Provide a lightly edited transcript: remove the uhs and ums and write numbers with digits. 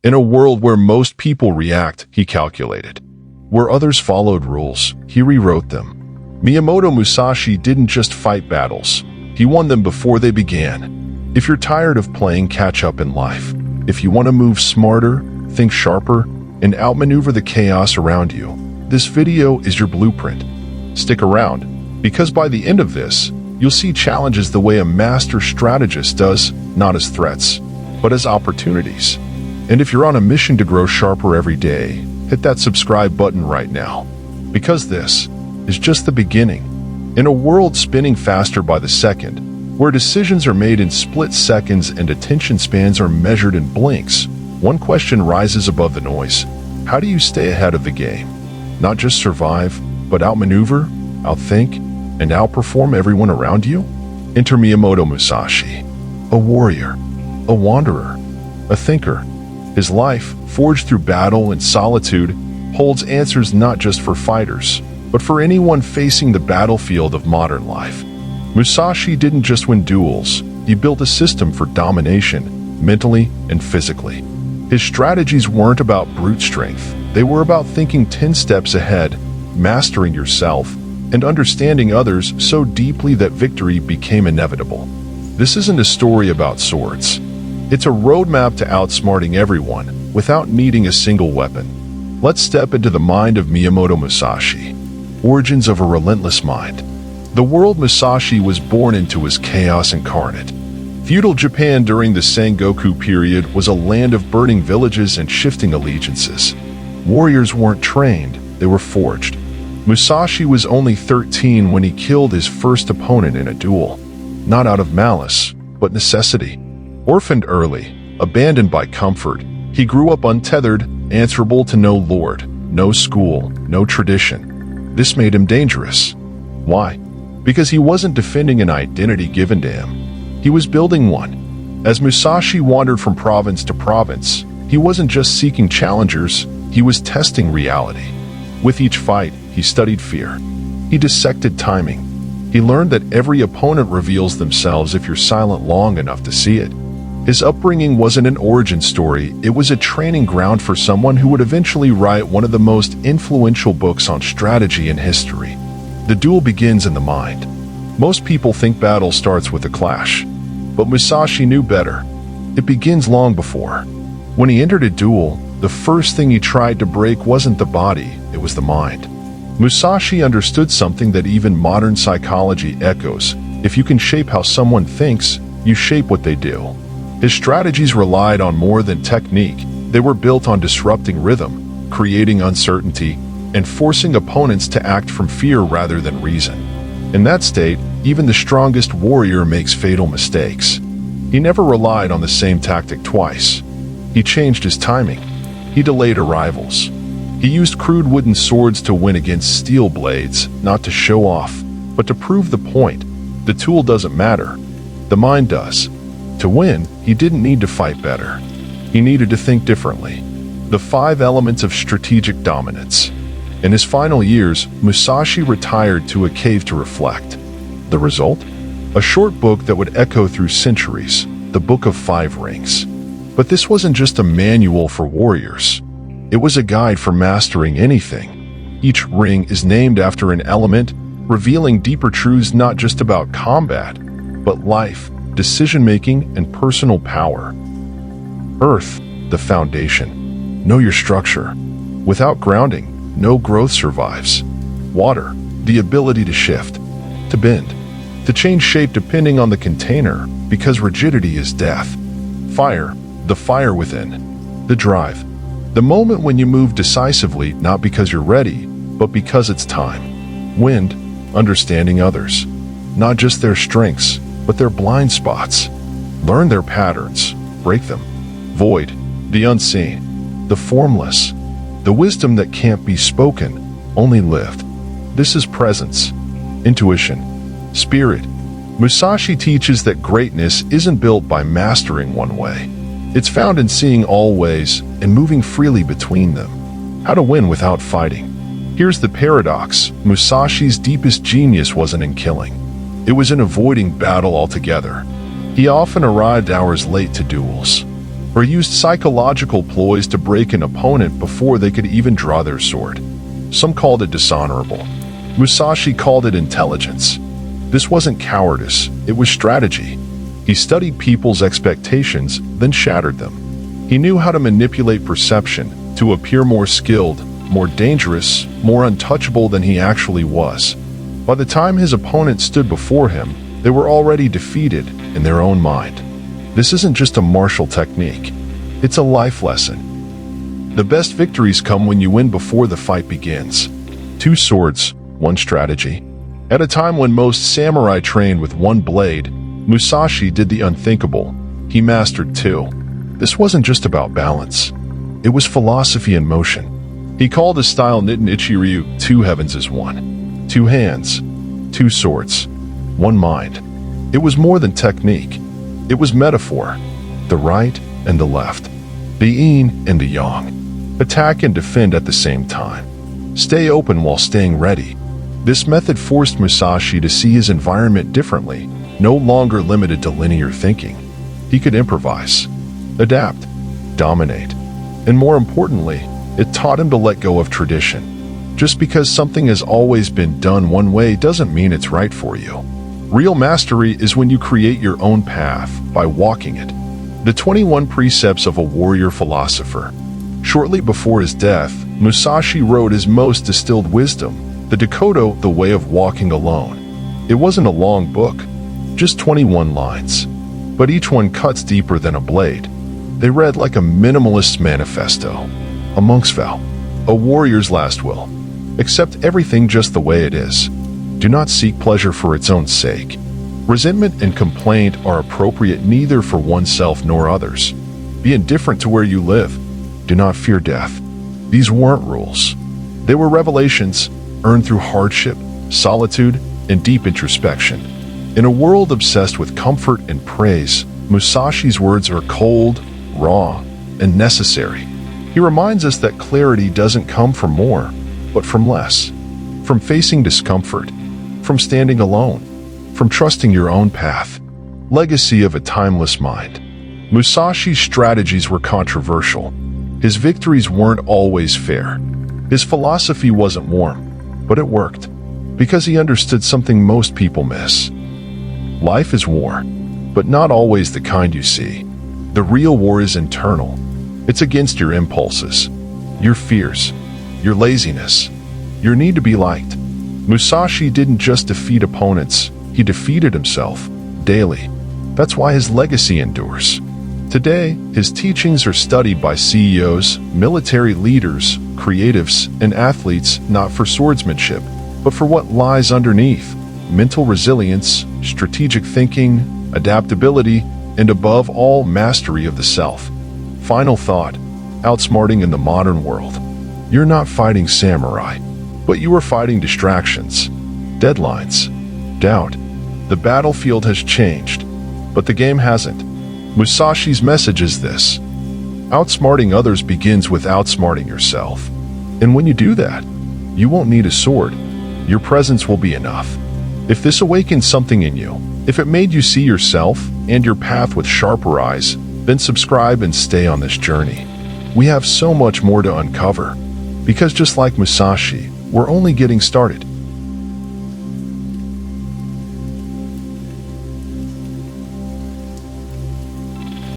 In a world where most people react, he calculated. Where others followed rules, he rewrote them. Miyamoto Musashi didn't just fight battles. He won them before they began. If you're tired of playing catch-up in life, if you want to move smarter, think sharper, and outmaneuver the chaos around you, this video is your blueprint. Stick around, because by the end of this, you'll see challenges the way a master strategist does, not as threats, but as opportunities. And if you're on a mission to grow sharper every day, hit that subscribe button right now, because this is just the beginning. In a world spinning faster by the second, where decisions are made in split seconds and attention spans are measured in blinks, one question rises above the noise. How do you stay ahead of the game? Not just survive, but outmaneuver, outthink, and outperform everyone around you? Enter Miyamoto Musashi, a warrior, a wanderer, a thinker. His life, forged through battle and solitude, holds answers not just for fighters, but for anyone facing the battlefield of modern life. Musashi didn't just win duels, he built a system for domination, mentally and physically. His strategies weren't about brute strength, they were about thinking 10 steps ahead, mastering yourself, and understanding others so deeply that victory became inevitable. This isn't a story about swords. It's a roadmap to outsmarting everyone without needing a single weapon. Let's step into the mind of Miyamoto Musashi. Origins of a relentless mind. The world Musashi was born into was chaos incarnate. Feudal Japan during the Sengoku period was a land of burning villages and shifting allegiances. Warriors weren't trained, they were forged. Musashi was only 13 when he killed his first opponent in a duel, not out of malice, but necessity. Orphaned early, abandoned by comfort, he grew up untethered, answerable to no lord, no school, no tradition. This made him dangerous. Why? Because he wasn't defending an identity given to him. He was building one. As Musashi wandered from province to province, he wasn't just seeking challengers, he was testing reality. With each fight, he studied fear. He dissected timing. He learned that every opponent reveals themselves if you're silent long enough to see it. His upbringing wasn't an origin story, it was a training ground for someone who would eventually write one of the most influential books on strategy in history. The duel begins in the mind. Most people think battle starts with a clash, but Musashi knew better. It begins long before. When he entered a duel, the first thing he tried to break wasn't the body, it was the mind. Musashi understood something that even modern psychology echoes. If you can shape how someone thinks, you shape what they do. His strategies relied on more than technique. They were built on disrupting rhythm, creating uncertainty, and forcing opponents to act from fear rather than reason. In that state, even the strongest warrior makes fatal mistakes. He never relied on the same tactic twice. He changed his timing. He delayed arrivals. He used crude wooden swords to win against steel blades, not to show off, but to prove the point. The tool doesn't matter. The mind does. To win, he didn't need to fight better. He needed to think differently. The 5 elements of strategic dominance. In his final years, Musashi retired to a cave to reflect. The result? A short book that would echo through centuries, the Book of 5 Rings. But this wasn't just a manual for warriors. It was a guide for mastering anything. Each ring is named after an element, revealing deeper truths not just about combat, but life, decision-making, and personal power. Earth, the foundation. Know your structure. Without grounding, no growth survives. Water, the ability to shift, to bend, to change shape depending on the container, because rigidity is death. Fire, the fire within, the drive. The moment when you move decisively, not because you're ready, but because it's time. Wind, understanding others. Not just their strengths, but their blind spots. Learn their patterns, break them. Void, the unseen, the formless, the wisdom that can't be spoken, only lived. This is presence, intuition, spirit. Musashi teaches that greatness isn't built by mastering one way. It's found in seeing all ways and moving freely between them. How to win without fighting. Here's the paradox. Musashi's deepest genius wasn't in killing. It was in avoiding battle altogether. He often arrived hours late to duels. or used psychological ploys to break an opponent before they could even draw their sword. Some called it dishonorable. Musashi called it intelligence. This wasn't cowardice, it was strategy. He studied people's expectations, then shattered them. He knew how to manipulate perception to appear more skilled, more dangerous, more untouchable than he actually was. By the time his opponents stood before him, they were already defeated in their own mind. This isn't just a martial technique, it's a life lesson. The best victories come when you win before the fight begins. 2 swords, 1 strategy. At a time when most samurai trained with 1 blade, Musashi did the unthinkable. He mastered 2. This wasn't just about balance. It was philosophy in motion. He called his style Niten Ichiryu, 2 heavens as 1. 2 hands, 2 swords, 1 mind. It was more than technique. It was metaphor. The right and the left. The yin and the yang. Attack and defend at the same time. Stay open while staying ready. This method forced Musashi to see his environment differently, no longer limited to linear thinking. He could improvise, adapt, dominate, and more importantly, it taught him to let go of tradition. Just because something has always been done one way doesn't mean it's right for you. Real mastery is when you create your own path by walking it. The 21 Precepts of a Warrior Philosopher. Shortly before his death, Musashi wrote his most distilled wisdom, the Dokkōdō, the Way of Walking Alone. It wasn't a long book, just 21 lines, but each one cuts deeper than a blade. They read like a minimalist's manifesto, a monk's vow, a warrior's last will. Accept everything just the way it is. Do not seek pleasure for its own sake. Resentment and complaint are appropriate neither for oneself nor others. Be indifferent to where you live. Do not fear death. These weren't rules. They were revelations earned through hardship, solitude, and deep introspection. In a world obsessed with comfort and praise, Musashi's words are cold, raw, and necessary. He reminds us that clarity doesn't come from more, but from less. From facing discomfort, from standing alone, from trusting your own path. Legacy of a timeless mind. Musashi's strategies were controversial. His victories weren't always fair. His philosophy wasn't warm, but it worked, because he understood something most people miss. Life is war, but not always the kind you see. The real war is internal. It's against your impulses, your fears, your laziness, your need to be liked. Musashi didn't just defeat opponents, he defeated himself, daily. That's why his legacy endures. Today, his teachings are studied by CEOs, military leaders, creatives, and athletes not for swordsmanship, but for what lies underneath: mental resilience, strategic thinking, adaptability, and above all, mastery of the self. Final thought: outsmarting in the modern world. You're not fighting samurai, but you are fighting distractions, deadlines, doubt. The battlefield has changed, but the game hasn't. Musashi's message is this: outsmarting others begins with outsmarting yourself. And when you do that, you won't need a sword. Your presence will be enough. If this awakens something in you, if it made you see yourself and your path with sharper eyes, then subscribe and stay on this journey. We have so much more to uncover, because just like Musashi, we're only getting started.